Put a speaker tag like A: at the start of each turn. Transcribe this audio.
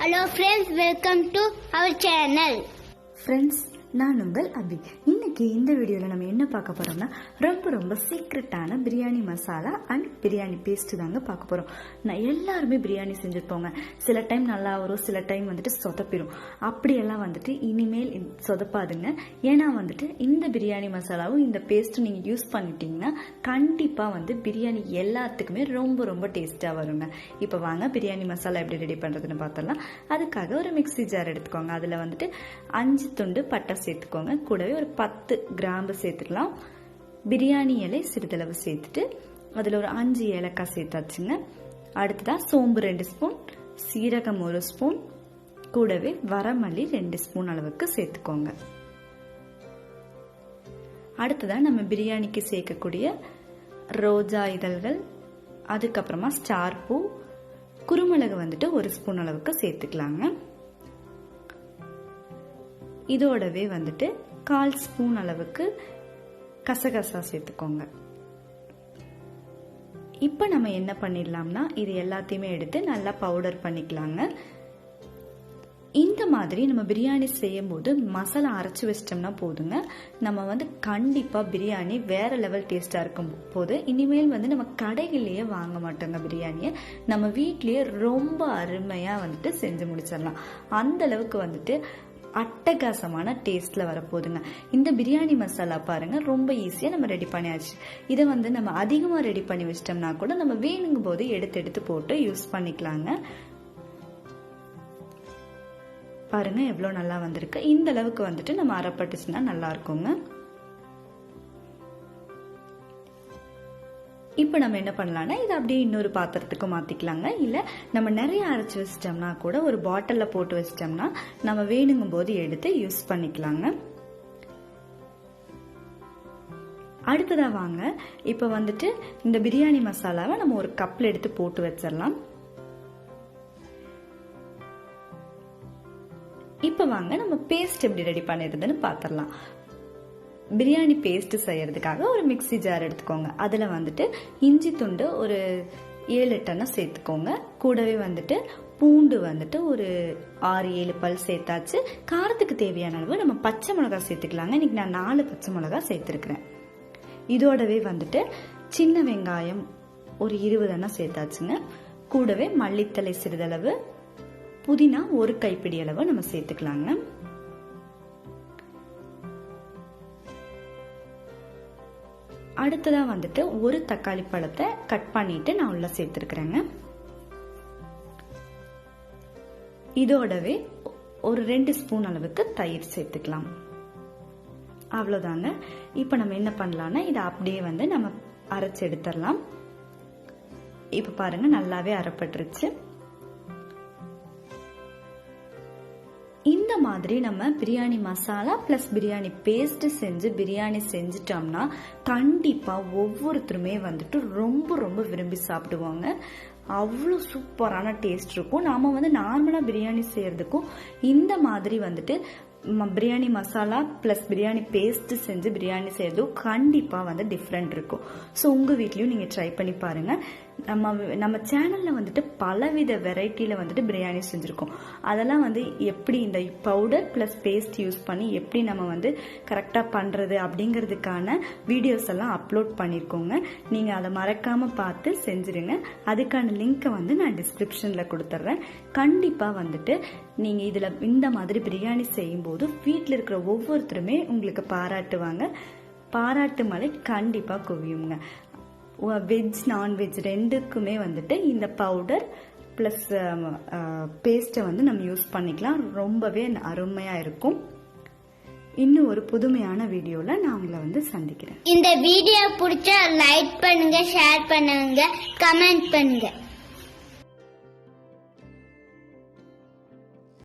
A: Hello friends, welcome to our channel.
B: Friends, நான் உங்கள் அபி. இன்னைக்கு இந்த வீடியோவில் நம்ம என்ன பார்க்க போறோம்னா ரொம்ப சீக்ரெட்டான பிரியாணி மசாலா அண்ட் பிரியாணி பேஸ்ட் தாங்க பார்க்க போறோம். நான் எல்லாருமே பிரியாணி செஞ்சுருப்போங்க. சில டைம் நல்லா வரும், சில டைம் வந்துட்டு சொதப்பிடும். அப்படியெல்லாம் வந்துட்டு இனிமேல் சொதப்பாதுங்க. ஏன்னா வந்துட்டு இந்த பிரியாணி மசாலாவும் இந்த பேஸ்ட்டும் நீங்கள் யூஸ் பண்ணிட்டீங்கன்னா கண்டிப்பாக வந்து பிரியாணி எல்லாத்துக்குமே ரொம்ப டேஸ்ட்டாக வருங்க. இப்போ வாங்க பிரியாணி மசாலா எப்படி ரெடி பண்ணுறதுன்னு பார்த்தலாம். அதுக்காக ஒரு மிக்ஸி ஜார் எடுத்துக்கோங்க. அதில் வந்துட்டு 5 துண்டு பட்டை சேர்த்துக்கோங்க. கூடவே ஒரு 10 கிராம்பு சேர்த்துக்கலாம். பிரியாணி இலை சிறிதளவு சேர்த்துட்டு அதில் ஒரு 5 ஏலக்காய் சேர்த்தாச்சுங்க. அடுத்ததான் சோம்பு 2 ஸ்பூன், சீரகம் 1 ஸ்பூன், கூடவே வரமல்லி 2 ஸ்பூன் அளவுக்கு சேர்த்துக்கோங்க. அடுத்ததான் நம்ம பிரியாணிக்கு சேர்க்கக்கூடிய ரோஜா இதழ்கள், அதுக்கப்புறமா ஸ்டார் பூ, குருமிளகு வந்துட்டு 1 ஸ்பூன் அளவுக்கு சேர்த்துக்கலாங்க. இதோடவே வந்துட்டு 1/4 ஸ்பூன் அளவுக்கு கசகசா சேர்த்துக்கோங்க. இப்போ நம்ம என்ன பண்ணிடலாம்னா இது எல்லாத்தையுமே எடுத்து நல்லா பவுடர் பண்ணிக்கலாங்க. இந்த மாதிரி நம்ம பிரியாணி செய்யும் போது மசாலா அரைச்சி வச்சிட்டோம்னா போதுங்க. நம்ம வந்து கண்டிப்பா பிரியாணி வேற லெவல் டேஸ்டா இருக்கும் போது இனிமேல் வந்து நம்ம கடைகளிலேயே வாங்க மாட்டோங்க. பிரியாணியை நம்ம வீட்லயே ரொம்ப அருமையா வந்துட்டு செஞ்சு முடிச்சிடலாம். அந்த அளவுக்கு வந்துட்டு அட்டகாசமான டேஸ்ட்ல வரப்போகுதுங்க. இந்த பிரியாணி மசாலா பாருங்க ரொம்ப ஈஸியா நம்ம ரெடி பண்ணியாச்சு. இதை வந்து நம்ம அதிகமா ரெடி பண்ணி வச்சிட்டோம்னா கூட நம்ம வேணுங்கும் போது எடுத்து போட்டு யூஸ் பண்ணிக்கலாங்க. பாருங்க எவ்வளவு நல்லா வந்திருக்கு. இந்த அளவுக்கு வந்துட்டு நம்ம அரைப்பட்டுச்சுன்னா நல்லா இருக்குங்க. இப்போ நம்ம என்ன பண்ணலாம்னா இதை அப்படியே இன்னொரு பாத்திரத்துக்கு மாத்திக்கலாங்க. இல்ல நம்ம நிறைய அரைச்சு வச்சிட்டோம்னா கூட ஒரு பாட்டில்ல போட்டு வச்சிட்டோம்னா நம்ம வேணுங்கும் போது எடுத்து யூஸ் பண்ணிக்கலாங்க. அடுத்ததா வாங்க இப்ப வந்துட்டு இந்த பிரியாணி மசாலாவை நம்ம ஒரு கப்ல எடுத்து போட்டு வச்சிடலாம். இப்ப வாங்க நம்ம பேஸ்ட் எப்படி ரெடி பண்ணிருதுன்னு பாத்திரலாம். பிரியாணி பேஸ்ட் செய்யறதுக்காக ஒரு மிக்ஸி ஜார் எடுத்துக்கோங்க. அதுல வந்துட்டு இஞ்சி துண்டு ஒரு 7-8 சேர்த்துக்கோங்க. கூடவே வந்துட்டு பூண்டு வந்துட்டு ஒரு 6-7 பல் சேர்த்தாச்சு. காரத்துக்கு தேவையான அளவு நம்ம பச்சை மிளகாய் சேர்த்துக்கலாங்க. இன்னைக்கு நான் 4 பச்சை மிளகாய் சேர்த்திருக்கிறேன். இதோடவே வந்துட்டு சின்ன வெங்காயம் ஒரு 20 சேர்த்தாச்சுங்க. கூடவே மல்லித்தலை சிறிதளவு, புதினா 1 கைப்பிடி அளவு நம்ம சேர்த்துக்கலாங்க. அடுத்ததா வந்துட்டு ஒரு தக்காளி பழத்தை கட் பண்ணிட்டு நான் உள்ள சேர்த்திருக்கிறேங்க. இதோடவே ஒரு 2 ஸ்பூன் அளவுக்கு தயிர் சேர்த்துக்கலாம். அவ்வளவுதாங்க. இப்ப நம்ம என்ன பண்ணலாம்னா இதை அப்படியே வந்து நம்ம அரைச்சு எடுத்துடலாம். இப்ப பாருங்க நல்லாவே அரைப்பட்டுருச்சு. இந்த மாதிரி நம்ம பிரியாணி மசாலா பிளஸ் பிரியாணி பேஸ்ட் செஞ்சு பிரியாணி செஞ்சுட்டோம்னா கண்டிப்பா ஒவ்வொருத்தருமே வந்துட்டு ரொம்ப விரும்பி சாப்பிடுவாங்க. அவ்வளோ சூப்பரான டேஸ்ட் இருக்கும். நாம வந்து நார்மலா பிரியாணி செய்யறதுக்கும் இந்த மாதிரி வந்துட்டு பிரியாணி மசாலா பிளஸ் பிரியாணி பேஸ்ட் செஞ்சு பிரியாணி செய்யறதும் கண்டிப்பா வந்து டிஃப்ரெண்ட் இருக்கும். ஸோ உங்க வீட்லயும் நீங்க ட்ரை பண்ணி பாருங்க. நம்ம சேனல்ல வந்துட்டு பலவித வெரைட்டியில வந்துட்டு பிரியாணி செஞ்சிருக்கோம். அதெல்லாம் வந்து எப்படி இந்த பவுடர் பிளஸ் பேஸ்ட் யூஸ் பண்ணி எப்படி நம்ம வந்து கரெக்டா பண்றது அப்படிங்கிறதுக்கான வீடியோஸ் எல்லாம் அப்லோட் பண்ணிருக்கோங்க. நீங்க அதை மறக்காம பார்த்து செஞ்சிருங்க. அதுக்கான லிங்கை வந்து நான் டிஸ்கிரிப்ஷன்ல கொடுத்துட்றேன். கண்டிப்பா வந்துட்டு நீங்க இதுல இந்த மாதிரி பிரியாணி செய்யும் போது வீட்டில் இருக்கிற ஒவ்வொருத்தருமே உங்களுக்கு பாராட்டுவாங்க. பாராட்டு மழை கண்டிப்பா குவியுங்க. வெஜ் நான்வெஜ் ரெண்டுக்குமே வந்துட்டு இந்த பவுடர் பிளஸ் பேஸ்ட்டை வந்து நம்ம யூஸ் பண்ணிக்கலாம். ரொம்பவே அருமையா இருக்கும். இன்னும் ஒரு புதுமையான வீடியோல நான் உங்களை வந்து சந்திக்கிறேன்.
A: இந்த வீடியோ பிடிச்சா லைக் பண்ணுங்க, ஷேர் பண்ணுங்க, கமெண்ட் பண்ணுங்க.